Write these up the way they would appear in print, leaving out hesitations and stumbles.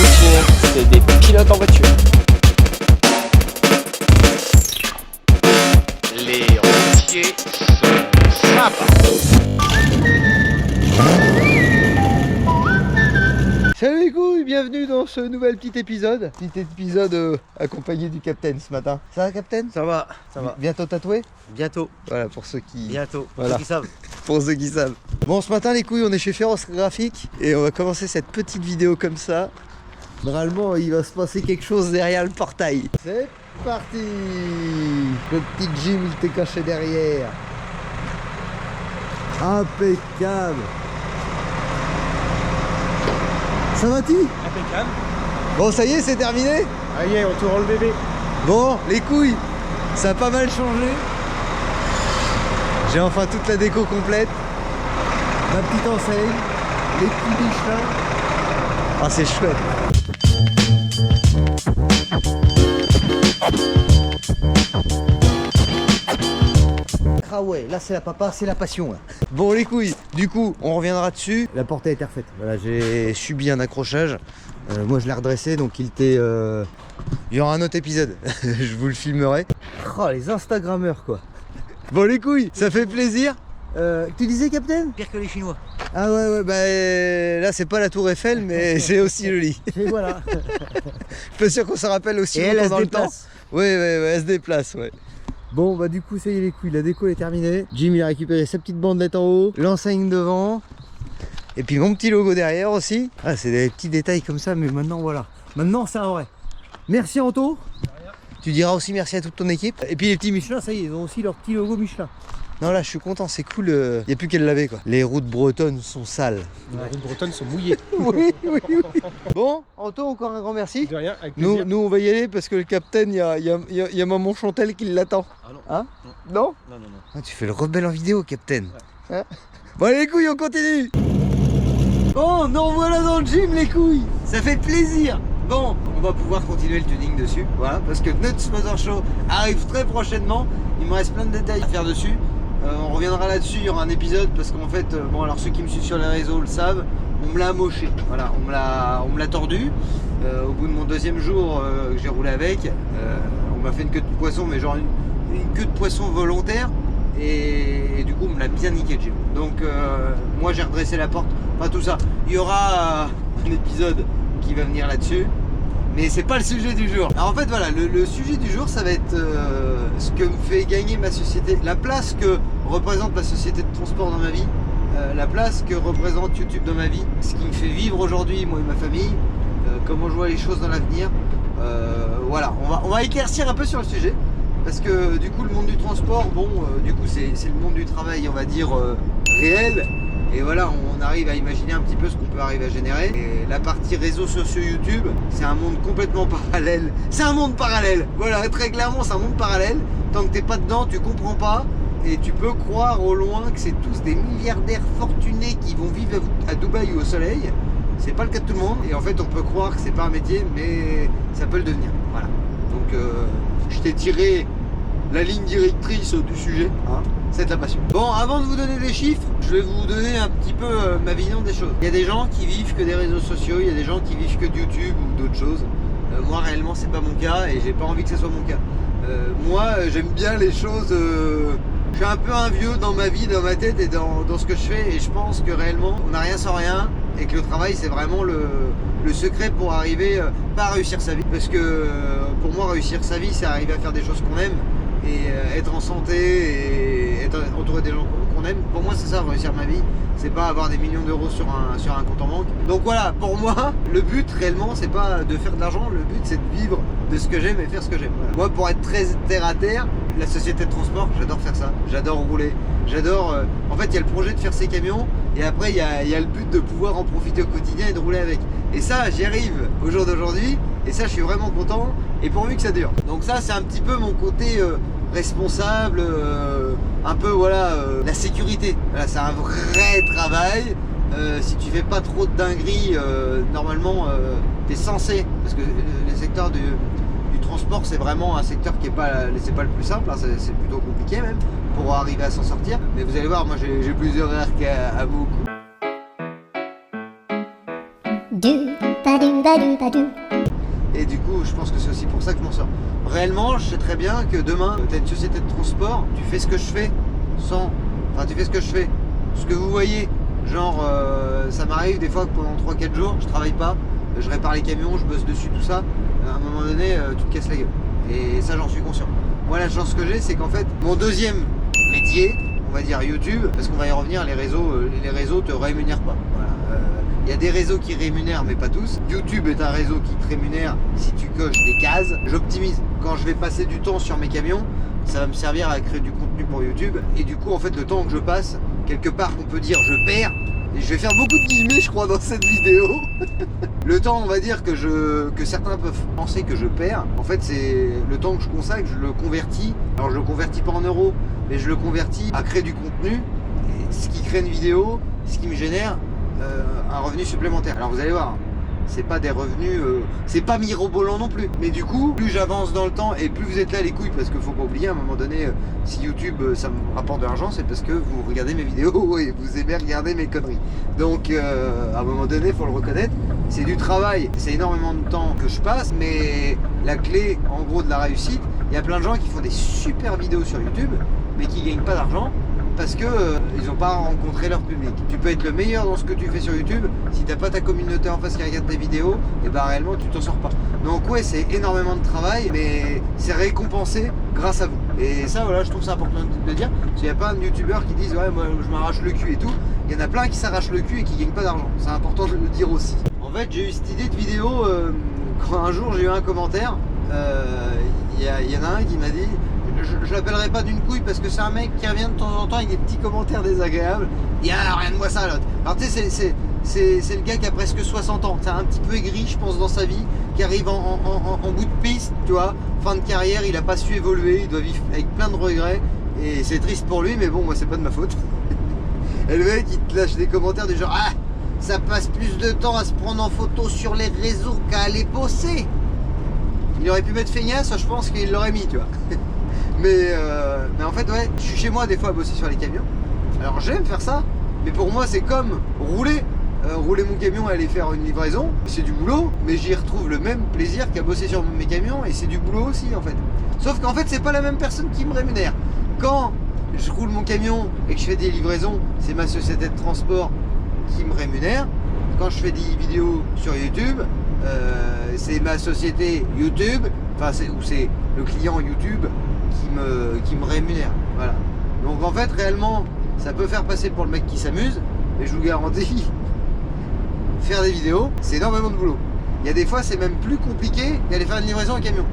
routiers, c'est des pilotes en voiture. Les routiers sont sympas. Salut les couilles, bienvenue dans ce nouvel petit épisode. Accompagné du Captain ce matin. Ça va Captain? Ça va, ça va. Bientôt tatoué? Bientôt, Voilà pour ceux qui... bientôt. Voilà. Ceux qui savent. Pour ceux qui savent. Bon, ce matin les couilles, on est chez Féroce Graphique et on va commencer cette petite vidéo comme ça. Normalement, il va se passer quelque chose derrière le portail. C'est parti. Le petit Jim, il t'est caché derrière. Impeccable. Ça va-t-il? Impeccable. Bon, ça y est, c'est terminé? Ah y est, on tourne le bébé. Bon, les couilles, ça a pas mal changé. J'ai enfin toute la déco complète. Ma petite enseigne, les petits Michelin. Ah, c'est chouette. Ah ouais, là c'est la papa, c'est la passion là. Bon les couilles, du coup on reviendra dessus. La porte a été refaite. Voilà, j'ai subi un accrochage. Moi je l'ai redressé donc il y aura un autre épisode. Je vous le filmerai. Oh les Instagrammeurs quoi. Bon les couilles, ça fait plaisir. Tu disais Captain? Pire que les Chinois. Ah ouais, bah là c'est pas la tour Eiffel mais c'est aussi joli. Et voilà. Je suis pas sûr qu'on s'en rappelle aussi Et elle, longtemps elle dans se le temps. déplace. Ouais, elle se déplace, ouais. Bon, bah du coup, ça y est les couilles, la déco est terminée. Jim, il a récupéré sa petite bandelette en haut, l'enseigne devant, et puis mon petit logo derrière aussi. Ah, c'est des petits détails comme ça, mais maintenant, voilà. Maintenant, c'est un vrai. Merci Anto. Tu diras aussi merci à toute ton équipe. Et puis les petits Michelin, ça y est, ils ont aussi leur petit logo Michelin. Non, là, je suis content, c'est cool. Il n'y a plus qu'à le laver, quoi. Les routes bretonnes sont sales. Les routes bretonnes sont mouillées. Oui. Bon, Anto, encore un grand merci. De rien, avec plaisir. Nous, on va y aller parce que le capitaine, il y a maman Chantel qui l'attend. Ah non. Hein? Non. Non? Non. Ah, tu fais le rebelle en vidéo, capitaine. Hein? Bon, allez, les couilles, on continue. Bon, nous revoilà dans le gym, les couilles. Ça fait plaisir. Bon, on va pouvoir continuer le tuning dessus. Voilà, parce que Nuts Motor Show arrive très prochainement. Il me reste plein de détails à faire dessus. On reviendra là-dessus, il y aura un épisode parce qu'en fait, bon alors ceux qui me suivent sur les réseaux le savent, on me l'a amoché, voilà, on me l'a tordu. Au bout de mon deuxième jour que j'ai roulé avec, on m'a fait une queue de poisson, mais genre une queue de poisson volontaire, et du coup on me l'a bien niqué le gym. Donc moi j'ai redressé la porte, enfin tout ça. Il y aura un épisode qui va venir là-dessus. Mais c'est pas le sujet du jour. Alors en fait voilà, le sujet du jour ça va être ce que me fait gagner ma société, la place que représente ma société de transport dans ma vie, la place que représente YouTube dans ma vie, ce qui me fait vivre aujourd'hui moi et ma famille, comment je vois les choses dans l'avenir. Voilà, on va éclaircir un peu sur le sujet. Parce que du coup le monde du transport, bon du coup c'est le monde du travail on va dire réel. Et voilà, on arrive à imaginer un petit peu ce qu'on peut arriver à générer. Et la partie réseaux sociaux YouTube, c'est un monde complètement parallèle. C'est un monde parallèle. Voilà, très clairement, c'est un monde parallèle. Tant que t'es pas dedans, tu comprends pas. Et tu peux croire au loin que c'est tous des milliardaires fortunés qui vont vivre à Dubaï ou au soleil. C'est pas le cas de tout le monde. Et en fait, on peut croire que c'est pas un métier, mais ça peut le devenir. Voilà. Donc, je t'ai tiré la ligne directrice du sujet, hein, c'est de la passion. Bon, avant de vous donner des chiffres, je vais vous donner un petit peu ma vision des choses. Il y a des gens qui vivent que des réseaux sociaux, il y a des gens qui vivent que de YouTube ou d'autres choses. Moi, réellement, c'est pas mon cas et j'ai pas envie que ce soit mon cas. Moi, j'aime bien les choses. Je suis un peu un vieux dans ma vie, dans ma tête et dans ce que je fais, et je pense que réellement, on n'a rien sans rien et que le travail, c'est vraiment le secret pour arriver, pas à réussir sa vie. Parce que pour moi, réussir sa vie, c'est arriver à faire des choses qu'on aime. Et être en santé et être entouré des gens qu'on aime, pour moi c'est ça réussir ma vie, c'est pas avoir des millions d'euros sur un compte en banque. Donc voilà, pour moi le but réellement c'est pas de faire de l'argent, le but c'est de vivre de ce que j'aime et faire ce que j'aime. Voilà. Moi pour être très terre à terre, la société de transport, j'adore faire ça, j'adore rouler, j'adore en fait il y a le projet de faire ces camions et après il y a le but de pouvoir en profiter au quotidien et de rouler avec. Et ça j'y arrive au jour d'aujourd'hui et ça je suis vraiment content et pourvu que ça dure. Donc ça c'est un petit peu mon côté responsable, un peu voilà, la sécurité. Voilà, c'est un vrai travail. Si tu fais pas trop de dingueries, normalement t'es censé, parce que le secteur du transport c'est vraiment un secteur qui est pas, c'est pas le plus simple, hein, c'est plutôt compliqué même pour arriver à s'en sortir. Mais vous allez voir, moi j'ai plus d'horaires qu'à vous. Do ba do Et du coup, je pense que c'est aussi pour ça que je m'en sors. Réellement, je sais très bien que demain, tu as une société de transport, tu fais ce que je fais sans... Enfin, tu fais ce que je fais. Ce que vous voyez, genre, ça m'arrive des fois que pendant 3-4 jours, je travaille pas, je répare les camions, je bosse dessus, tout ça. À un moment donné, tu te casses la gueule. Et ça, j'en suis conscient. Moi, la chance que j'ai, c'est qu'en fait, mon deuxième métier, on va dire YouTube, parce qu'on va y revenir, les réseaux te rémunèrent pas. Voilà. Il y a des réseaux qui rémunèrent, mais pas tous. YouTube est un réseau qui te rémunère si tu coches des cases. J'optimise. Quand je vais passer du temps sur mes camions, ça va me servir à créer du contenu pour YouTube. Et du coup, en fait, le temps que je passe, quelque part, on peut dire je perds. Et je vais faire beaucoup de guillemets, je crois, dans cette vidéo. Le temps, on va dire, que certains peuvent penser que je perds. En fait, c'est le temps que je consacre, je le convertis. Alors, je le convertis pas en euros, mais je le convertis à créer du contenu. Et ce qui crée une vidéo, ce qui me génère un revenu supplémentaire. Alors vous allez voir, c'est pas des revenus, c'est pas mirobolant non plus. Mais du coup, plus j'avance dans le temps et plus vous êtes là les couilles, parce qu'il faut pas oublier, à un moment donné, si YouTube ça me rapporte de l'argent, c'est parce que vous regardez mes vidéos et vous aimez regarder mes conneries. Donc à un moment donné, faut le reconnaître, c'est du travail, c'est énormément de temps que je passe, mais la clé en gros de la réussite, il y a plein de gens qui font des super vidéos sur YouTube, mais qui gagnent pas d'argent parce que ils n'ont pas rencontré leur public. Tu peux être le meilleur dans ce que tu fais sur YouTube, si t'as pas ta communauté en face qui regarde tes vidéos, et bah réellement tu t'en sors pas. Donc ouais, c'est énormément de travail, mais c'est récompensé grâce à vous. Et ça voilà, je trouve ça important de le dire, parce qu'il n'y a pas de youtubeurs qui disent ouais moi je m'arrache le cul et tout. Il y en a plein qui s'arrachent le cul et qui gagnent pas d'argent. C'est important de le dire aussi. En fait, j'ai eu cette idée de vidéo quand un jour j'ai eu un commentaire. Il y en a un qui m'a dit, je l'appellerai pas d'une couille parce que c'est un mec qui revient de temps en temps avec des petits commentaires désagréables. Il y a rien de moi ça l'autre. Alors tu sais, c'est le gars qui a presque 60 ans, c'est un petit peu aigri je pense dans sa vie, qui arrive en bout de piste, tu vois, fin de carrière, il a pas su évoluer, il doit vivre avec plein de regrets et c'est triste pour lui, mais bon moi c'est pas de ma faute. Et le mec il te lâche des commentaires du genre ah ça passe plus de temps à se prendre en photo sur les réseaux qu'à aller bosser. Il aurait pu mettre feignasse, je pense qu'il l'aurait mis, tu vois. Mais en fait, ouais, je suis chez moi des fois à bosser sur les camions. Alors j'aime faire ça, mais pour moi c'est comme rouler. Rouler mon camion et aller faire une livraison, c'est du boulot, mais j'y retrouve le même plaisir qu'à bosser sur mes camions et c'est du boulot aussi en fait. Sauf qu'en fait, c'est pas la même personne qui me rémunère. Quand je roule mon camion et que je fais des livraisons, c'est ma société de transport qui me rémunère. Quand je fais des vidéos sur YouTube, c'est ma société YouTube, enfin c'est le client YouTube qui me rémunère. Voilà. Donc en fait réellement ça peut faire passer pour le mec qui s'amuse, mais je vous garantis, faire des vidéos c'est énormément de boulot. Il y a des fois c'est même plus compliqué d'aller faire une livraison en camion.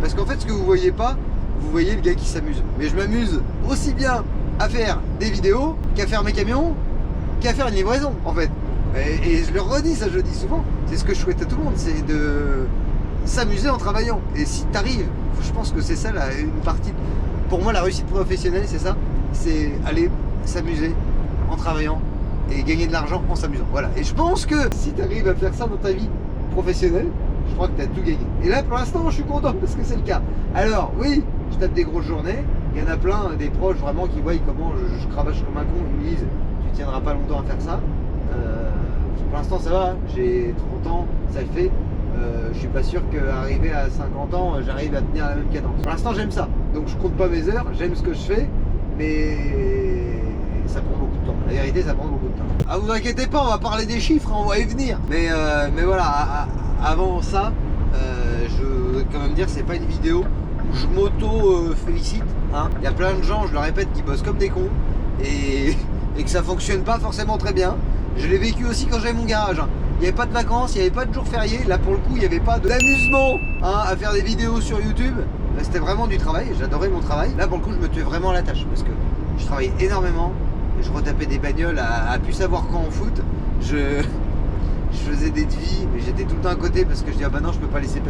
Parce qu'en fait ce que vous voyez pas, vous voyez le gars qui s'amuse. Mais je m'amuse aussi bien à faire des vidéos qu'à faire mes camions, qu'à faire une livraison en fait. Et je le redis, ça je le dis souvent, c'est ce que je souhaite à tout le monde, c'est de s'amuser en travaillant. Et si t'arrives, je pense que c'est ça une partie, pour moi la réussite professionnelle c'est ça, c'est aller s'amuser en travaillant et gagner de l'argent en s'amusant. Voilà, et je pense que si t'arrives à faire ça dans ta vie professionnelle, je crois que t'as tout gagné. Et là pour l'instant je suis content parce que c'est le cas. Alors oui, je tape des grosses journées, il y en a plein, des proches vraiment qui voient comment je cravache comme un con, ils me disent tu tiendras pas longtemps à faire ça. Pour l'instant ça va, j'ai 30 ans, ça le fait. Je suis pas sûr qu'arriver à 50 ans, j'arrive à tenir la même cadence. Pour l'instant j'aime ça, donc je compte pas mes heures, j'aime ce que je fais, mais ça prend beaucoup de temps. La vérité, ça prend beaucoup de temps. Ah vous inquiétez pas, on va parler des chiffres, on va y venir. Mais voilà, avant ça, je veux quand même dire c'est pas une vidéo où je m'auto-félicite. Hein. Il y a plein de gens, je le répète, qui bossent comme des cons et que ça fonctionne pas forcément très bien. Je l'ai vécu aussi quand j'avais mon garage. Hein. Il n'y avait pas de vacances, il n'y avait pas de jours fériés. Là pour le coup, il n'y avait pas d'amusement à faire des vidéos sur YouTube. C'était vraiment du travail, j'adorais mon travail. Là pour le coup, je me tuais vraiment à la tâche parce que je travaillais énormément. Je retapais des bagnoles à plus savoir quand en foot. Je faisais des devis, mais j'étais tout le temps à côté parce que je dis ah bah non, je peux pas laisser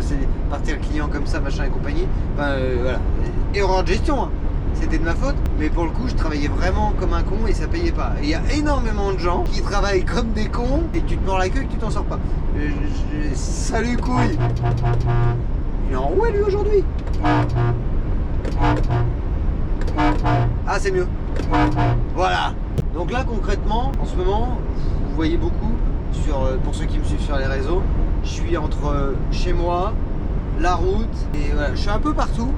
partir le client comme ça, machin et compagnie. Enfin voilà, erreur de gestion. Hein. C'était de ma faute, mais pour le coup je travaillais vraiment comme un con et ça payait pas. Et il y a énormément de gens qui travaillent comme des cons et tu te mords la queue et que tu t'en sors pas. Salut couille. Il est en roue lui aujourd'hui. Ah c'est mieux. Voilà. Donc là concrètement, en ce moment, vous voyez beaucoup pour ceux qui me suivent sur les réseaux, je suis entre chez moi, la route, et voilà, je suis un peu partout.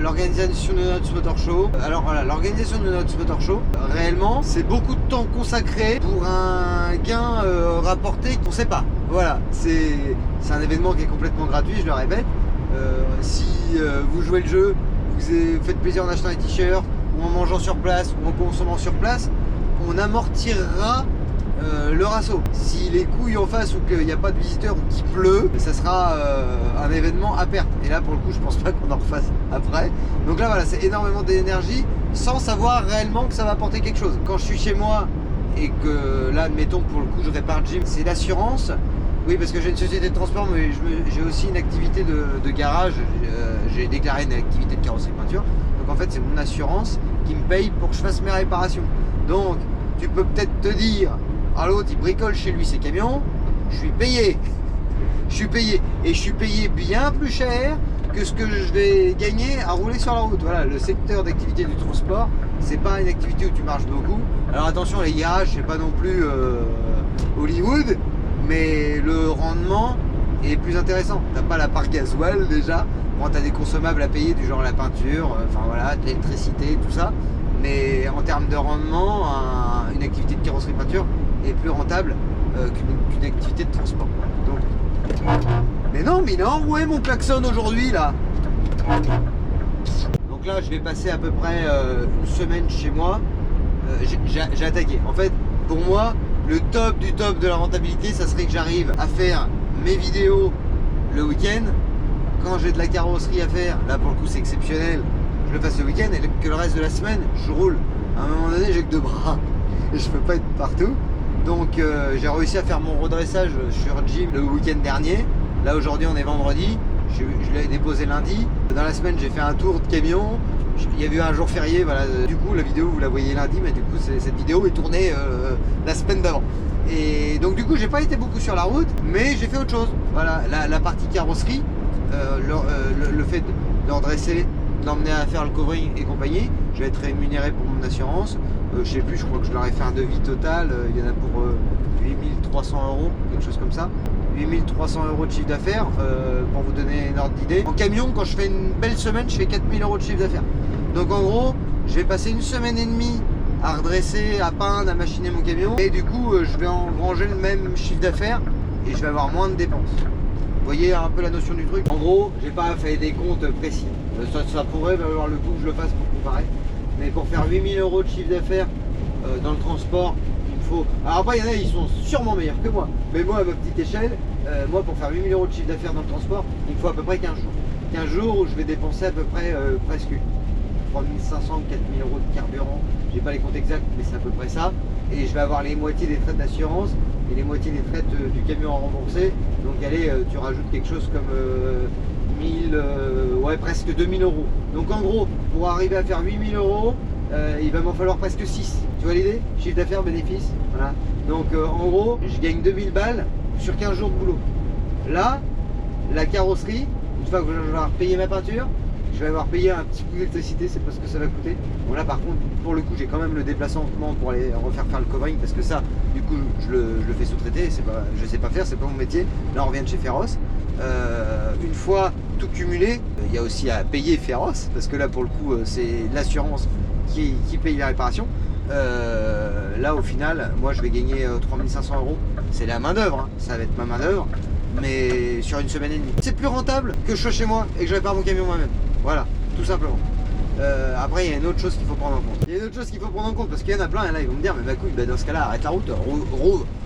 L'organisation de notre Motor Show. Alors voilà, l'organisation de notre Motor Show, réellement, c'est beaucoup de temps consacré pour un gain rapporté qu'on sait pas. Voilà, c'est un événement qui est complètement gratuit, je le répète. Si vous jouez le jeu, vous faites plaisir en achetant des t-shirts, ou en mangeant sur place, ou en consommant sur place, on amortira le rasso. Si les couilles en face ou qu'il n'y a pas de visiteurs ou qu'il pleut, ça sera un événement à perte. Et là pour le coup je pense pas qu'on en refasse après. Donc là voilà, c'est énormément d'énergie sans savoir réellement que ça va apporter quelque chose. Quand je suis chez moi et que là admettons pour le coup je répare le gym, c'est l'assurance. Oui, parce que j'ai une société de transport, mais j'ai aussi une activité de garage. J'ai déclaré une activité de carrosserie peinture. Donc en fait c'est mon assurance qui me paye pour que je fasse mes réparations. Donc tu peux peut-être te dire, ah l'autre il bricole chez lui ses camions, je suis payé. Je suis payé. Et je suis payé bien plus cher que ce que je vais gagner à rouler sur la route. Voilà, le secteur d'activité du transport, c'est pas une activité où tu marches beaucoup. Alors attention, les garages, c'est pas non plus Hollywood, mais le rendement est plus intéressant. T'as pas la part gasoil déjà. Bon, t'as des consommables à payer du genre la peinture, enfin voilà, de l'électricité, tout ça. Mais en termes de rendement, une activité de carrosserie peinture est plus rentable qu'une activité de transport. Donc, mais non, il est enroué mon klaxon aujourd'hui là. Donc là, je vais passer à peu près une semaine chez moi. J'ai attaqué. En fait, pour moi, le top du top de la rentabilité, ça serait que j'arrive à faire mes vidéos le week-end. Quand j'ai de la carrosserie à faire, là pour le coup c'est exceptionnel, je le fasse le week-end et que le reste de la semaine, je roule. À un moment donné, j'ai que 2 bras et je peux pas être partout. Donc j'ai réussi à faire mon redressage sur gym le week-end dernier. Là aujourd'hui on est vendredi, je l'ai déposé lundi. Dans la semaine j'ai fait un tour de camion. Il y a eu un jour férié, voilà. Du coup la vidéo vous la voyez lundi, mais du coup cette vidéo est tournée la semaine d'avant. Et donc du coup j'ai pas été beaucoup sur la route, mais j'ai fait autre chose. Voilà, la partie carrosserie, le fait de redresser, d'emmener à faire le covering et compagnie, je vais être rémunéré pour mon assurance. Je sais plus, je crois que je leur ai fait un devis total, il y en a pour 8300 €, quelque chose comme ça. 8300 € de chiffre d'affaires, pour vous donner une ordre d'idée. En camion, quand je fais une belle semaine, je fais 4000 € de chiffre d'affaires. Donc en gros, je vais passer une semaine et demie à redresser, à peindre, à machiner mon camion. Et du coup, je vais engranger le même chiffre d'affaires et je vais avoir moins de dépenses. Vous voyez un peu la notion du truc. En gros, j'ai pas fait des comptes précis. Ça pourrait valoir le coup que je le fasse pour comparer. Mais pour faire 8000 € de chiffre d'affaires dans le transport, il me faut... Alors après, il y en a, ils sont sûrement meilleurs que moi. Mais moi, à ma petite échelle, moi, pour faire 8000 € de chiffre d'affaires dans le transport, il me faut à peu près 15 jours. 15 jours où je vais dépenser à peu près presque 3500 ou 4000 € de carburant. J'ai pas les comptes exacts, mais c'est à peu près ça. Et je vais avoir les moitiés des frais d'assurance et les moitiés des frais du camion à rembourser. Donc allez, tu rajoutes quelque chose comme 1000, ouais, presque 2000 €. Donc en gros, pour arriver à faire 8000 €, il va m'en falloir presque 6. Tu vois l'idée? Chiffre d'affaires, bénéfice. Voilà. Donc en gros, je gagne 2000 balles sur 15 jours de boulot. Là, la carrosserie, une fois que je vais avoir payé ma peinture, je vais avoir payé un petit coup d'électricité, c'est pas ce que ça va coûter. Bon là par contre, pour le coup, j'ai quand même le déplacement pour aller refaire le covering parce que ça, du coup, je le fais sous-traiter, je sais pas faire, c'est pas mon métier. Là on revient de chez Féroce. Une fois tout cumulé, il y a aussi à payer Féroce parce que là pour le coup, c'est l'assurance qui paye la réparation. Là au final, moi je vais gagner 3500 €. C'est la main d'œuvre, hein. Ça va être ma main d'œuvre, mais sur une semaine et demie. C'est plus rentable que je sois chez moi et que je répare mon camion moi-même. Voilà, tout simplement. Après, il y a une autre chose qu'il faut prendre en compte. Il y a une autre chose qu'il faut prendre en compte parce qu'il y en a plein, et là ils vont me dire, mais bah couille, bah, dans ce cas-là, arrête la route,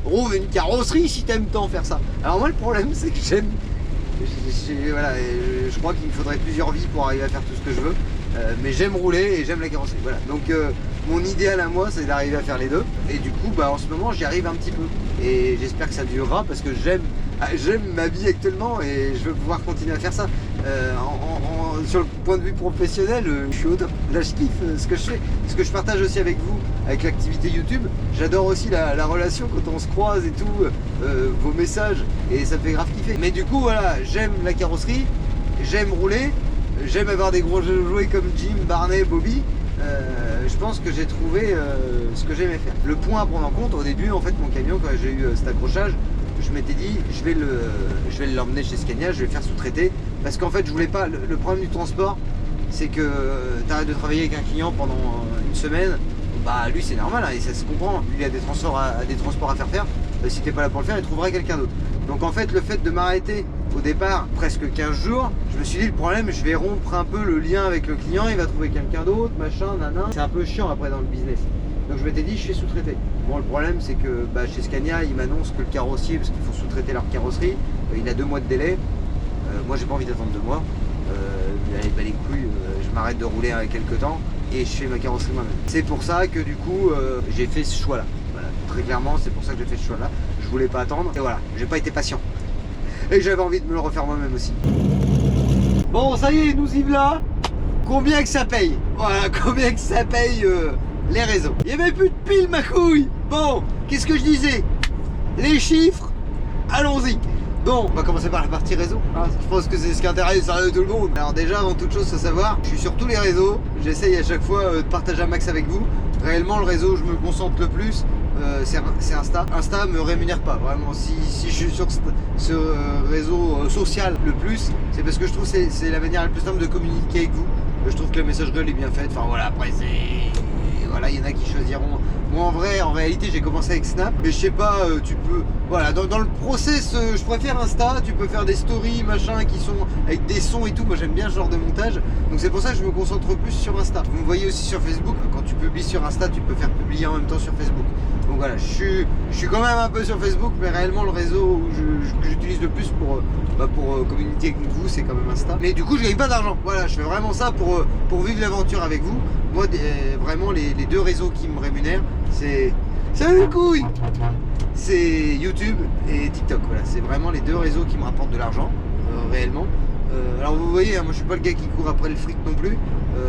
rouvre une carrosserie si t'aimes tant faire ça. Alors moi, le problème, c'est que voilà, je crois qu'il me faudrait plusieurs vies pour arriver à faire tout ce que je veux. Mais j'aime rouler et j'aime la carrosserie. Voilà. Donc mon idéal à moi, c'est d'arriver à faire les deux. Et du coup, bah, en ce moment, j'y arrive un petit peu. Et j'espère que ça durera parce que j'aime ma vie actuellement et je veux pouvoir continuer à faire ça. Sur le point de vue professionnel, je suis au top. Là, je kiffe ce que je fais. Ce que je partage aussi avec vous, avec l'activité YouTube. J'adore aussi la relation quand on se croise et tout, vos messages. Et ça me fait grave kiffer. Mais du coup, voilà, j'aime la carrosserie, j'aime rouler. J'aime avoir des gros jouets comme Jim, Barney, Bobby. Je pense que j'ai trouvé ce que j'aimais faire. Le point à prendre en compte, au début, en fait, mon camion, quand j'ai eu cet accrochage, je m'étais dit, je vais l'emmener chez Scania, je vais le faire sous-traiter. Parce qu'en fait, je voulais pas. Le problème du transport, c'est que tu arrêtes de travailler avec un client pendant une semaine. Bah, lui, c'est normal, hein, et ça se comprend. Lui, il a des transports à faire. Si t'es pas là pour le faire, il trouvera quelqu'un d'autre. Donc, en fait, le fait de m'arrêter au départ, presque 15 jours, je me suis dit, le problème, je vais rompre un peu le lien avec le client, il va trouver quelqu'un d'autre, machin, nanan. C'est un peu chiant après dans le business. Donc, je m'étais dit, je fais sous-traiter. Bon, le problème, c'est que chez Scania, ils m'annoncent que le carrossier, parce qu'il faut sous-traiter leur carrosserie, il a 2 mois de délai. Moi, j'ai pas envie d'attendre 2 mois. Allez, les couilles, je m'arrête de rouler quelques temps et je fais ma carrosserie moi-même. C'est pour ça que du coup, j'ai fait ce choix-là. Voilà, très clairement, c'est pour ça que j'ai fait ce choix-là. Je voulais pas attendre et voilà, j'ai pas été patient. Et j'avais envie de me le refaire moi-même aussi. Bon, ça y est, nous y voilà. Combien que ça paye? Voilà, combien que ça paye les réseaux. Il n'y avait plus de piles, ma couille. Bon, qu'est-ce que je disais? Les chiffres, allons-y. Bon, on va commencer par la partie réseau. Hein. Je pense que c'est ce qui intéresse tout le monde. Alors déjà, avant toute chose, faut savoir, je suis sur tous les réseaux. J'essaye à chaque fois de partager un max avec vous. Réellement, le réseau où je me concentre le plus, c'est Insta. Insta me rémunère pas. Vraiment, si je suis sur ce réseau social le plus, c'est parce que je trouve que c'est la manière la plus simple de communiquer avec vous. Je trouve que la messagerie elle est bien faite. Enfin voilà, après c'est... Voilà, il y en a qui choisiront. Moi en réalité j'ai commencé avec Snap, mais je sais pas, tu peux. Voilà, dans le process, je préfère Insta, tu peux faire des stories, machin, qui sont avec des sons et tout. Moi j'aime bien ce genre de montage. Donc c'est pour ça que je me concentre plus sur Insta. Vous me voyez aussi sur Facebook, quand tu publies sur Insta, tu peux faire publier en même temps sur Facebook. Donc voilà, je suis quand même un peu sur Facebook, mais réellement le réseau que j'utilise le plus pour communiquer avec vous, c'est quand même Insta. Mais du coup je gagne pas d'argent. Voilà, je fais vraiment ça pour vivre l'aventure avec vous. Moi vraiment les 2 réseaux qui me rémunèrent, c'est salut couille, c'est YouTube et TikTok. Voilà, c'est vraiment les 2 réseaux qui me rapportent de l'argent réellement. Alors vous voyez, hein, moi je suis pas le gars qui court après le fric non plus.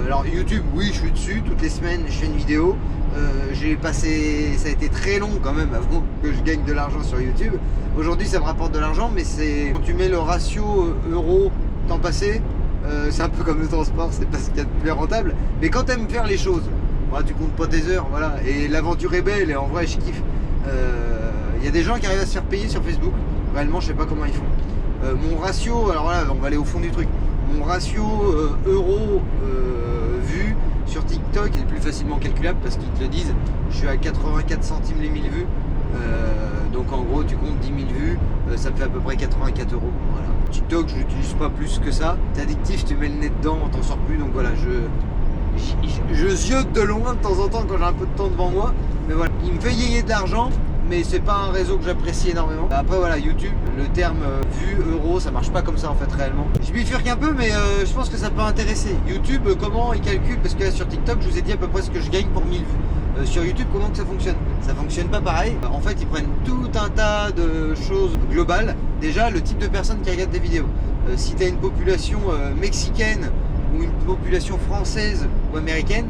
Alors YouTube, oui, je suis dessus toutes les semaines, je fais une vidéo. Ça a été très long quand même avant que je gagne de l'argent sur YouTube. Aujourd'hui ça me rapporte de l'argent, mais c'est quand tu mets le ratio euro temps passé, c'est un peu comme le transport, c'est pas ce qu'il y a de plus rentable. Mais quand t'aimes faire les choses, voilà, tu comptes pas tes heures, voilà, et l'aventure est belle et en vrai je kiffe. Il y a des gens qui arrivent à se faire payer sur Facebook. Réellement je sais pas comment ils font. Mon ratio, alors là on va aller au fond du truc. Mon ratio euro vu sur TikTok est plus facilement calculable parce qu'ils te le disent. Je suis à 84 centimes les 1000 vues. Donc en gros tu comptes 10 000 vues, ça me fait à peu près 84 €. Voilà. TikTok je l'utilise pas plus que ça. C'est addictif, tu mets le nez dedans, on t'en sort plus. Donc voilà, je ziote de loin de temps en temps quand j'ai un peu de temps devant moi. Mais voilà, il me fait yéyer de l'argent, mais c'est pas un réseau que j'apprécie énormément. Après voilà, YouTube, le terme vue, euro, ça marche pas comme ça en fait réellement. Je bifurque un peu, mais je pense que ça peut intéresser. YouTube, comment il calcule? Parce que là, sur TikTok, je vous ai dit à peu près ce que je gagne pour 1000 vues. Sur YouTube, comment que ça fonctionne? Ça fonctionne pas pareil. En fait, ils prennent tout un tas de choses globales. Déjà, le type de personnes qui regardent des vidéos. Si tu as une population mexicaine ou une population française ou américaine,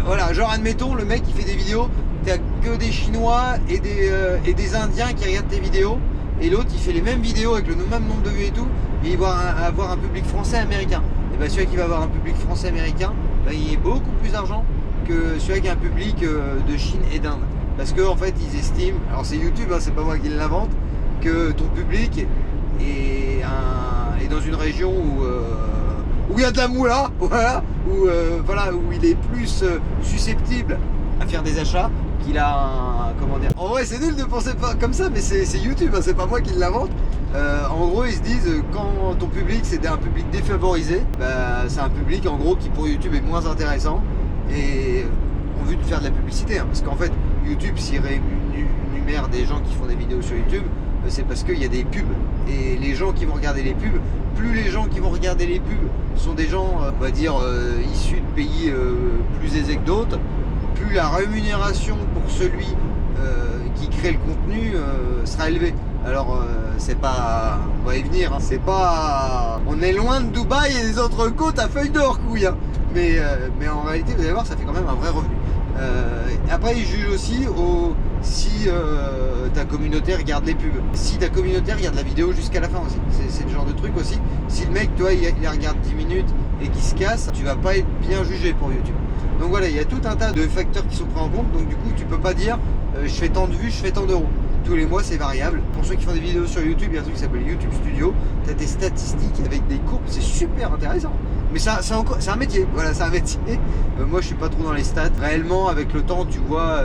voilà, genre admettons, le mec qui fait des vidéos, t'as que des Chinois et des Indiens qui regardent tes vidéos, et l'autre il fait les mêmes vidéos avec le même nombre de vues et tout, et il va avoir un public français américain. Et bien celui qui va avoir un public français américain, ben, il est beaucoup plus d'argent que celui qui a un public de Chine et d'Inde. Parce qu'en fait ils estiment, alors c'est YouTube, hein, c'est pas moi qui l'invente, que ton public est dans une région où il y a de la moula, voilà, où il est plus susceptible à faire des achats qu'il a un, comment dire. En vrai c'est nul de penser pas comme ça, mais c'est YouTube, hein, c'est pas moi qui l'invente. En gros ils se disent quand ton public c'est un public défavorisé, bah, c'est un public en gros qui pour YouTube est moins intéressant et en vue de faire de la publicité, hein, parce qu'en fait YouTube s'il rémunère des gens qui font des vidéos sur YouTube, c'est parce qu'il y a des pubs, et les gens qui vont regarder les pubs, plus les gens qui vont regarder les pubs sont des gens, on va dire, issus de pays plus aisés que d'autres, plus la rémunération pour celui qui crée le contenu sera élevée. Alors c'est pas, on va y venir, hein, c'est pas, on est loin de Dubaï et des autres côtes à feuilles d'or, couille, hein. Mais en réalité vous allez voir, ça fait quand même un vrai revenu. Après ils jugent aussi si ta communauté regarde les pubs, si ta communauté regarde la vidéo jusqu'à la fin aussi, c'est le genre de truc aussi. Si le mec toi il regarde 10 minutes et qu'il se casse, tu vas pas être bien jugé pour YouTube. Donc voilà, il y a tout un tas de facteurs qui sont pris en compte, donc du coup tu peux pas dire je fais tant de vues, je fais tant d'euros. Tous les mois, c'est variable. Pour ceux qui font des vidéos sur YouTube, il y a un truc qui s'appelle YouTube Studio. Tu as des statistiques avec des courbes, c'est super intéressant. Mais c'est un métier, voilà, c'est un métier. Moi, je suis pas trop dans les stats. Réellement, avec le temps, tu vois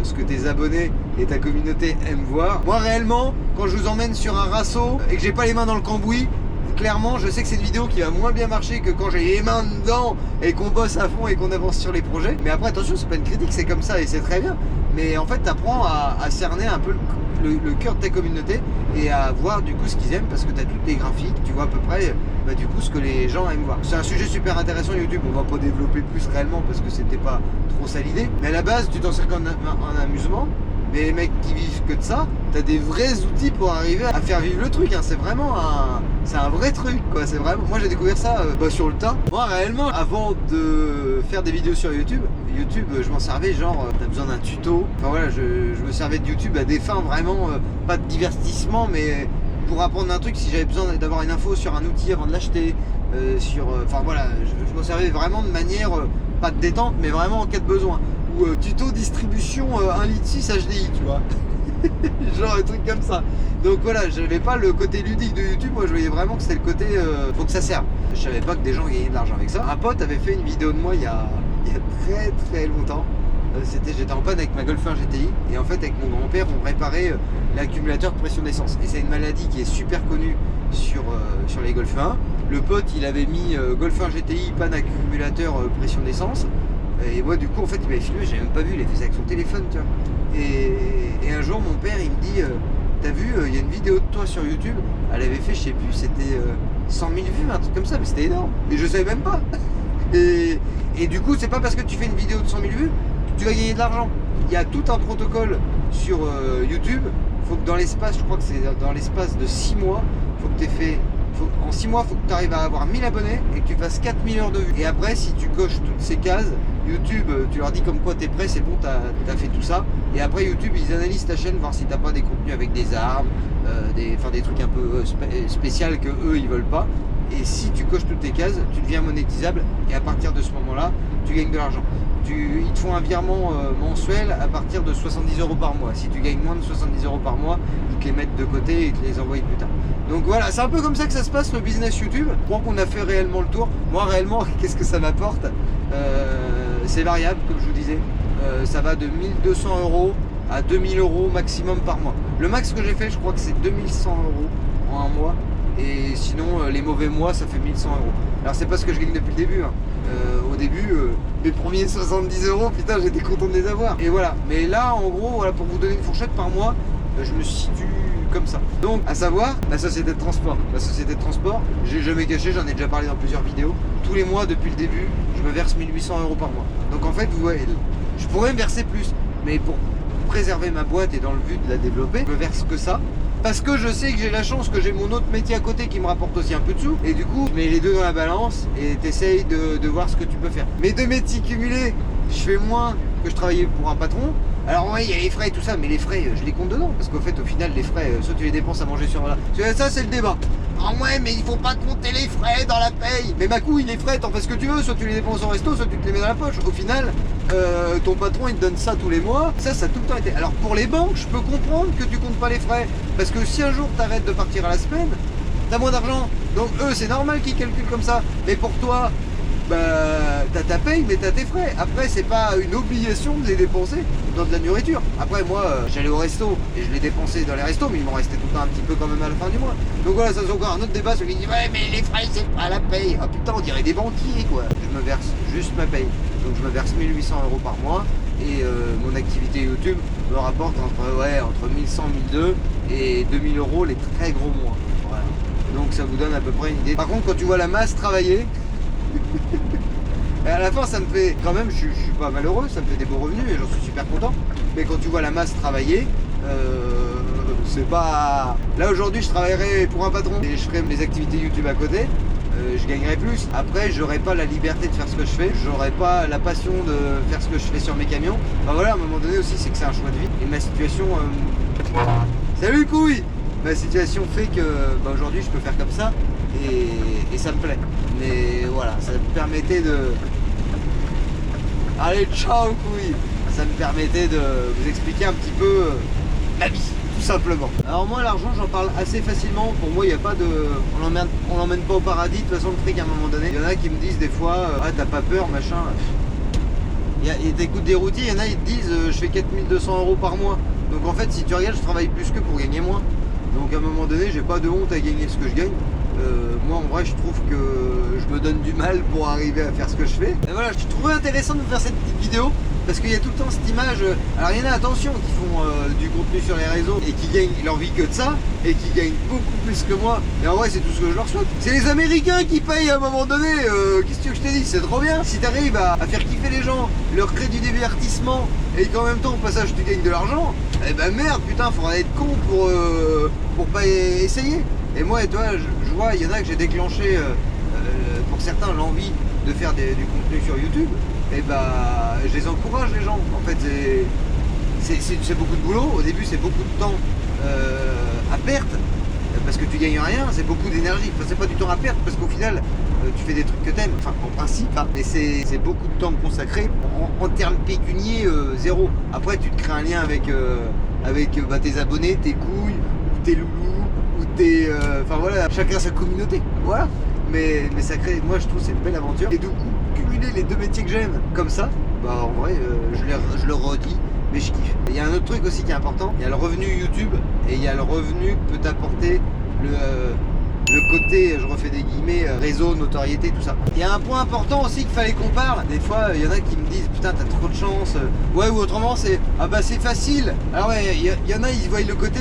ce que tes abonnés et ta communauté aiment voir. Moi, réellement, quand je vous emmène sur un rasso et que j'ai pas les mains dans le cambouis, clairement, je sais que c'est une vidéo qui va moins bien marcher que quand j'ai les mains dedans et qu'on bosse à fond et qu'on avance sur les projets. Mais après, attention, c'est pas une critique, c'est comme ça et c'est très bien. Mais en fait, tu apprends à cerner un peu le cœur de ta communauté et à voir du coup ce qu'ils aiment parce que tu as toutes les graphiques, tu vois à peu près du coup ce que les gens aiment voir. C'est un sujet super intéressant YouTube, on va pas développer plus réellement parce que c'était pas trop ça l'idée. Mais à la base, tu t'en sers comme un amusement. Mais les mecs qui vivent que de ça, t'as des vrais outils pour arriver à faire vivre le truc. Hein. C'est vraiment un vrai truc, quoi. C'est vraiment. Moi, j'ai découvert ça sur le tas. Moi, réellement, avant de faire des vidéos sur YouTube, je m'en servais genre, t'as besoin d'un tuto. Enfin voilà, je me servais de YouTube à des fins vraiment pas de divertissement, mais pour apprendre un truc. Si j'avais besoin d'avoir une info sur un outil avant de l'acheter, enfin voilà, je m'en servais vraiment de manière pas de détente, mais vraiment en cas de besoin. Ou tuto distribution 1,6 litre HDI, tu vois. Genre un truc comme ça. Donc voilà, j'avais pas le côté ludique de YouTube, moi je voyais vraiment que c'était le côté faut que ça serve. Je savais pas que des gens gagnaient de l'argent avec ça. Un pote avait fait une vidéo de moi il y a très très longtemps. J'étais en panne avec ma Golf 1 GTI et en fait avec mon grand-père on réparait l'accumulateur de pression d'essence. Et c'est une maladie qui est super connue sur les Golf 1. Le pote il avait mis Golf 1 GTI, panne accumulateur pression d'essence. Et moi du coup en fait il m'avait filmé, j'ai même pas vu, il a fait ça avec son téléphone, tu vois. Et un jour mon père il me dit t'as vu, il y a une vidéo de toi sur YouTube, elle avait fait, je sais plus, c'était 100 000 vues, un truc comme ça, mais c'était énorme. Et je savais même pas. Et du coup c'est pas parce que tu fais une vidéo de 100 000 vues que tu vas gagner de l'argent. Il y a tout un protocole sur YouTube. Faut que dans l'espace, je crois que c'est dans l'espace de 6 mois, faut que tu aies fait. En 6 mois, il faut que tu arrives à avoir 1000 abonnés et que tu fasses 4000 heures de vue. Et après, si tu coches toutes ces cases, YouTube, tu leur dis comme quoi tu es prêt, c'est bon, tu as fait tout ça. Et après, YouTube, ils analysent ta chaîne, voir si tu n'as pas des contenus avec des armes, des trucs un peu spéciaux que eux ils veulent pas. Et si tu coches toutes tes cases, tu deviens monétisable. Et à partir de ce moment-là, tu gagnes de l'argent. Ils te font un virement mensuel à partir de 70 € par mois. Si tu gagnes moins de 70 € par mois, ils te les mettent de côté et te les envoient plus tard. Donc voilà, c'est un peu comme ça que ça se passe le business YouTube. Je crois qu'on a fait réellement le tour. Moi réellement, qu'est-ce que ça m'apporte c'est variable, comme je vous disais. Ça va de 1200 € à 2000 € maximum par mois. Le max que j'ai fait, je crois que c'est 2100 € en un mois. Et sinon, les mauvais mois, ça fait 1100 €. Alors c'est pas ce que je gagne depuis le début. Hein. Au début, mes premiers 70 €, putain, j'étais content de les avoir. Et voilà. Mais là, en gros, voilà, pour vous donner une fourchette par mois, je me situe comme ça. Donc, à savoir, la société de transport. La société de transport, j'ai jamais caché, j'en ai déjà parlé dans plusieurs vidéos. Tous les mois, depuis le début, je me verse 1800 € par mois. Donc en fait, vous voyez, je pourrais me verser plus. Mais pour préserver ma boîte et dans le but de la développer, je me verse que ça. Parce que je sais que j'ai la chance que j'ai mon autre métier à côté qui me rapporte aussi un peu de sous. Et du coup, je mets les deux dans la balance et t'essayes de voir ce que tu peux faire. Mes deux métiers cumulés, je fais moins que je travaillais pour un patron. Alors ouais, il y a les frais et tout ça, mais les frais, je les compte dedans. Parce qu'au fait, au final, les frais, soit tu les dépenses à manger sur là. Ça, c'est le débat. Ah ouais, mais il faut pas compter les frais dans la paye. Mais ma couille, les frais, t'en fais ce que tu veux. Soit tu les dépenses au resto, soit tu te les mets dans la poche. Au final, ton patron, il te donne ça tous les mois. Ça a tout le temps été. Alors pour les banques, je peux comprendre que tu comptes pas les frais. Parce que si un jour t'arrêtes de partir à la semaine, t'as moins d'argent. Donc eux, c'est normal qu'ils calculent comme ça. Mais pour toi, bah, t'as ta paye, mais t'as tes frais. Après, c'est pas une obligation de les dépenser dans de la nourriture. Après, moi, j'allais au resto et je les dépensais dans les restos, mais il m'en restait tout le temps un petit peu quand même à la fin du mois. Donc voilà, ça c'est encore un autre débat. Celui qui dit ouais, mais les frais, c'est pas la paye. Ah putain, on dirait des banquiers quoi. Je me verse juste ma paye. Donc je me verse 1800 € par mois et mon activité YouTube me rapporte entre 1100, 1002 et 2000 € les très gros mois. Voilà. Donc ça vous donne à peu près une idée. Par contre, quand tu vois la masse travailler, et à la fin ça me fait quand même, je suis pas malheureux, ça me fait des beaux revenus et j'en suis super content. Mais quand tu vois la masse travailler, c'est pas... Là aujourd'hui je travaillerai pour un patron et je ferai mes activités YouTube à côté, je gagnerai plus. Après j'aurai pas la liberté de faire ce que je fais, j'aurai pas la passion de faire ce que je fais sur mes camions. Enfin voilà, à un moment donné aussi c'est que c'est un choix de vie. Et ma situation... Salut couille! Ma situation fait que aujourd'hui je peux faire comme ça et ça me plaît. Mais voilà, ça me permettait de... Allez, ciao couille! Ça me permettait de vous expliquer un petit peu ma vie. tout simplement. Alors moi l'argent j'en parle assez facilement, pour moi il n'y a pas de... On l'emmène pas au paradis, de toute façon le fric à un moment donné. Il y en a qui me disent des fois, ah t'as pas peur machin. T'écoutes des routiers, il y en a ils te disent je fais 4200 € par mois. Donc en fait si tu regardes je travaille plus que pour gagner moins. Donc à un moment donné j'ai pas de honte à gagner ce que je gagne. Moi en vrai je trouve que je me donne du mal pour arriver à faire ce que je fais. Et voilà, je trouvais intéressant de faire cette petite vidéo parce qu'il y a tout le temps cette image. Alors il y en a, attention, qui font du contenu sur les réseaux et qui gagnent leur vie que de ça et qui gagnent beaucoup plus que moi. Et en vrai c'est tout ce que je leur souhaite. C'est les Américains qui payent à un moment donné. Qu'est-ce que je t'ai dit, c'est trop bien. Si tu arrives à faire kiffer les gens, leur créer du divertissement et qu'en même temps au passage tu gagnes de l'argent, eh ben merde, putain, faudra être con pour pas essayer. Et moi et toi, je vois, il y en a que j'ai déclenché, pour certains, l'envie de faire du contenu sur YouTube. Et bah, je les encourage les gens. En fait, c'est beaucoup de boulot. Au début, c'est beaucoup de temps à perte parce que tu gagnes rien. C'est beaucoup d'énergie. Enfin, c'est pas du temps à perte parce qu'au final, tu fais des trucs que t'aimes. Enfin, en principe, hein. Mais c'est beaucoup de temps consacré. En termes pécuniers, zéro. Après, tu te crées un lien avec tes abonnés, tes couilles, ou tes loulous. Enfin voilà, chacun sa communauté, voilà. Mais ça crée, moi je trouve c'est une belle aventure. Et du coup, cumuler les deux métiers que j'aime comme ça, bah en vrai, je le redis, mais je kiffe. Il y a un autre truc aussi qui est important, il y a le revenu YouTube et il y a le revenu que peut t'apporter le côté, je refais des guillemets, réseau, notoriété, tout ça. Il y a un point important aussi qu'il fallait qu'on parle. Des fois, il y en a qui me disent putain t'as trop de chance. Ouais, ou autrement c'est ah bah c'est facile. Alors ouais, il y en a ils voient le côté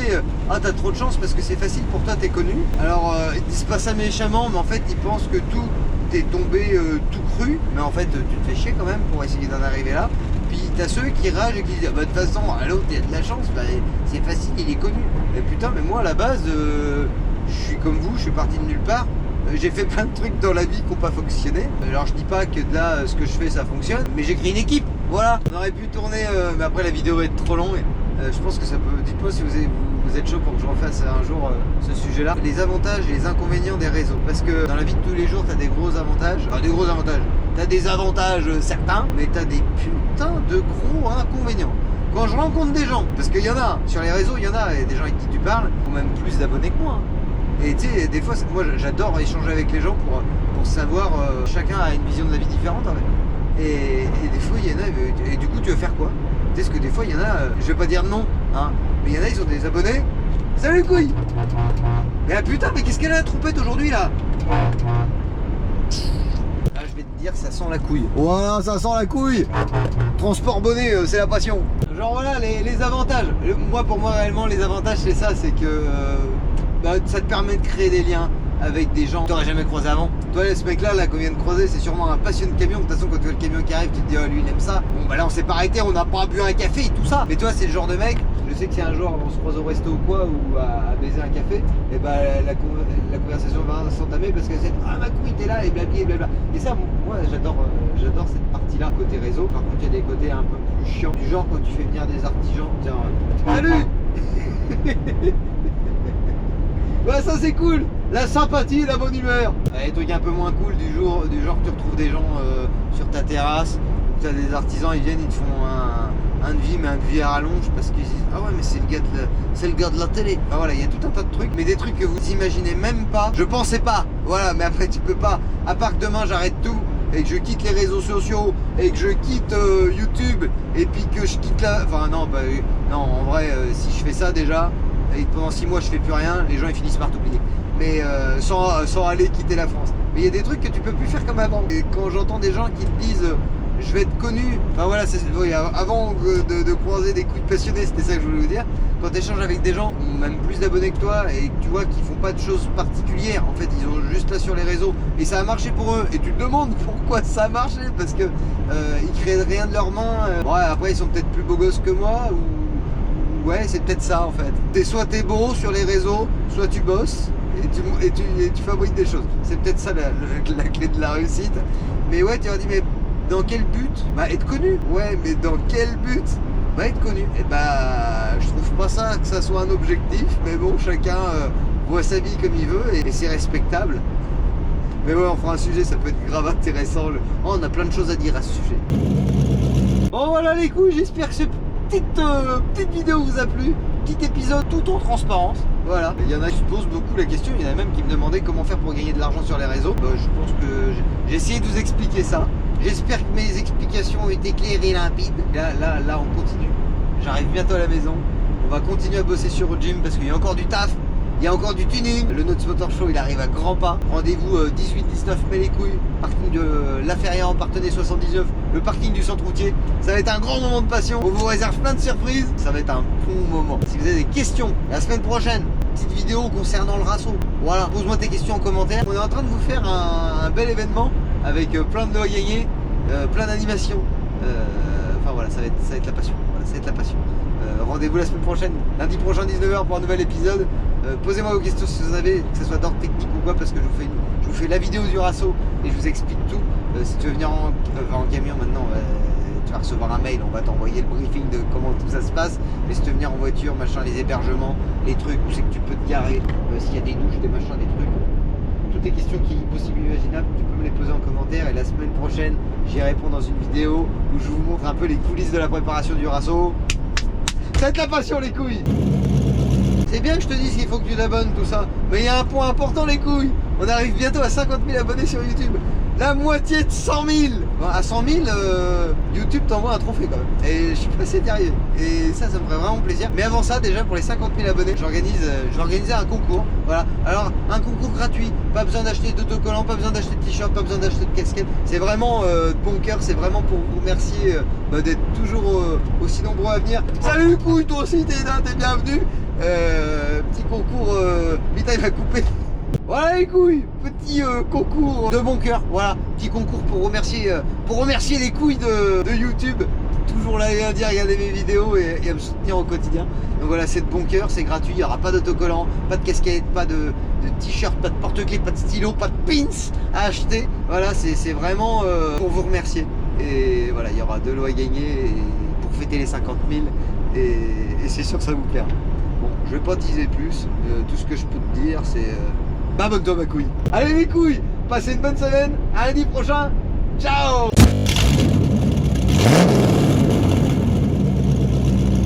ah t'as trop de chance parce que c'est facile pour toi, t'es connu. Alors ils disent pas ça méchamment, mais en fait ils pensent que tout est tombé tout cru. Mais en fait tu te fais chier quand même pour essayer d'en arriver là. Puis t'as ceux qui ragent et qui disent ah bah de toute façon à l'autre il y a de la chance, bah, c'est facile, il est connu. Mais putain mais moi à la base je suis comme vous, je suis parti de nulle part. J'ai fait plein de trucs dans la vie qui n'ont pas fonctionné. Alors je dis pas que de là ce que je fais ça fonctionne, mais j'ai créé une équipe. Voilà. On aurait pu tourner, mais après la vidéo va être trop longue. Je pense que ça peut. Dites-moi si vous êtes chaud pour que je refasse un jour ce sujet-là. Les avantages et les inconvénients des réseaux. Parce que dans la vie de tous les jours, t'as des gros avantages. Enfin, des gros avantages. T'as des avantages certains, mais t'as des putains de gros inconvénients. Quand je rencontre des gens, parce qu'il y en a sur les réseaux, il y en a des gens avec qui tu parles, qui ont même plus d'abonnés que moi. Et tu sais, des fois, moi j'adore échanger avec les gens pour savoir, chacun a une vision de la vie différente en fait. Et des fois, il y en a, et du coup, tu veux faire quoi? Tu sais, parce que des fois, il y en a, je vais pas dire non, hein, mais il y en a, ils ont des abonnés. Salut couille! Mais ah putain, mais qu'est-ce qu'elle a la trompette aujourd'hui là? Là, je vais te dire, ça sent la couille. Voilà, ça sent la couille! Transport bonnet, c'est la passion. Genre voilà, les avantages. Moi, pour moi, réellement, les avantages, c'est ça, c'est que. Bah, ça te permet de créer des liens avec des gens que tu n'aurais jamais croisé avant. Toi, ce mec là qu'on vient de croiser, c'est sûrement un passionné de camion. De toute façon, quand tu vois le camion qui arrive, tu te dis, oh, lui, il aime ça. Bon, bah là, on s'est pas arrêté, on n'a pas bu un café et tout ça. Mais toi, c'est le genre de mec, je sais que si un jour on se croise au resto ou quoi, ou à baiser un café, et bah la conversation va s'entamer parce que c'est ah ma couille, t'es là, et blabli, et blabla. Et ça, moi, j'adore cette partie-là, côté réseau. Par contre, il y a des côtés un peu plus chiants, du genre quand tu fais venir des artisans, tiens, salut. Ouais, ça c'est cool, la sympathie, la bonne humeur. Et des trucs un peu moins cool du genre que tu retrouves des gens sur ta terrasse, tu as des artisans, ils viennent, ils te font un devis, mais un devis à rallonge parce qu'ils disent ah ouais mais c'est le gars de la télé. Enfin voilà, il y a tout un tas de trucs, mais des trucs que vous imaginez même pas. Je pensais pas, voilà, mais après tu peux pas. À part que demain j'arrête tout et que je quitte les réseaux sociaux et que je quitte YouTube et puis que je quitte la. Enfin non, bah non, en vrai, si je fais ça déjà. Et pendant 6 mois je fais plus rien, les gens ils finissent par t'oublier. Mais sans aller quitter la France. Mais il y a des trucs que tu peux plus faire comme avant. Et quand j'entends des gens qui te disent je vais être connu, enfin voilà, avant de croiser des coups de passionnés, c'était ça que je voulais vous dire. Quand tu échanges avec des gens qui ont même plus d'abonnés que toi et que tu vois qu'ils font pas de choses particulières, en fait ils sont juste là sur les réseaux et ça a marché pour eux. Et tu te demandes pourquoi ça a marché, parce que ils créent rien de leurs mains. Ouais, après ils sont peut-être plus beaux gosses que moi ou. Ouais, c'est peut-être ça en fait. Soit t'es beau sur les réseaux, soit tu bosses et tu fabriques des choses. C'est peut-être ça la clé de la réussite. Mais ouais, tu leur dis, mais dans quel but? Bah être connu. Ouais, mais dans quel but? Bah être connu. Et bah je trouve pas ça que ça soit un objectif, mais bon, chacun voit sa vie comme il veut et c'est respectable. Mais ouais, on fera un sujet, ça peut être grave intéressant. Oh, on a plein de choses à dire à ce sujet. Bon voilà les couilles, j'espère que petite vidéo vous a plu. petit épisode tout en transparence. Voilà. Il y en a qui se posent beaucoup la question. Il y en a même qui me demandaient comment faire pour gagner de l'argent sur les réseaux. Je pense que j'ai essayé de vous expliquer ça. J'espère que mes explications ont été claires et limpides. Là, on continue. J'arrive bientôt à la maison. On va continuer à bosser sur Jim parce qu'il y a encore du taf. Il y a encore du tuning. Le Notes Motor Show, il arrive à grands pas. Rendez-vous 18-19 mai les couilles. Parking de La Ferrière, Partenay 79. Le parking du centre routier. Ça va être un grand moment de passion. On vous réserve plein de surprises. Ça va être un bon moment. Si vous avez des questions, la semaine prochaine, petite vidéo concernant le Rasso. Voilà, pose-moi tes questions en commentaire. On est en train de vous faire un bel événement avec plein de lots à gagner, plein d'animations. Enfin voilà, ça va être la passion. Voilà, ça va être la passion. Rendez-vous la semaine prochaine, lundi prochain 19h pour un nouvel épisode. Posez-moi vos questions si vous en avez, que ce soit d'ordre technique ou quoi, parce que je vous fais la vidéo du Rasso et je vous explique tout. Si tu veux venir en camion maintenant, tu vas recevoir un mail, on va t'envoyer le briefing de comment tout ça se passe. Mais si tu veux venir en voiture, machin, les hébergements, les trucs, où c'est que tu peux te garer, s'il y a des douches, des machins, des trucs. Toutes les questions qui sont possibles et imaginables, tu peux me les poser en commentaire. Et la semaine prochaine, j'y réponds dans une vidéo où je vous montre un peu les coulisses de la préparation du Rasso. Ça va être la passion les couilles. C'est bien que je te dise qu'il faut que tu t'abonnes tout ça. Mais il y a un point important les couilles. On arrive bientôt à 50 000 abonnés sur YouTube. La moitié de 100 000. Bon, à 100 000, YouTube t'envoie un trophée quand même. Et je suis passé derrière. Et ça me ferait vraiment plaisir. Mais avant ça, déjà pour les 50 000 abonnés, je vais organiser un concours. Voilà. Alors, un concours gratuit. Pas besoin d'acheter d'autocollants, pas besoin d'acheter de t-shirt, pas besoin d'acheter de casquette. C'est vraiment de bon cœur. C'est vraiment pour vous remercier d'être toujours aussi nombreux à venir. Salut couille, toi aussi t'es bienvenu. Petit concours. Putain, il va couper. Voilà les couilles, petit concours de bon cœur, voilà, petit concours pour remercier les couilles de YouTube, toujours là et à dire regarder mes vidéos et à me soutenir au quotidien. Donc voilà, c'est de bon cœur, c'est gratuit, il n'y aura pas d'autocollant, pas de casquette, pas de t-shirt, pas de porte-clés, pas de stylo, pas de pins à acheter. Voilà, c'est vraiment pour vous remercier. Et voilà, il y aura 2 lots à gagner pour fêter les 50 000 et c'est sûr que ça vous plaira. Bon, je vais pas teaser plus, tout ce que je peux te dire c'est... abonne-toi ma couille. Allez les couilles, passez une bonne semaine, à lundi prochain, ciao.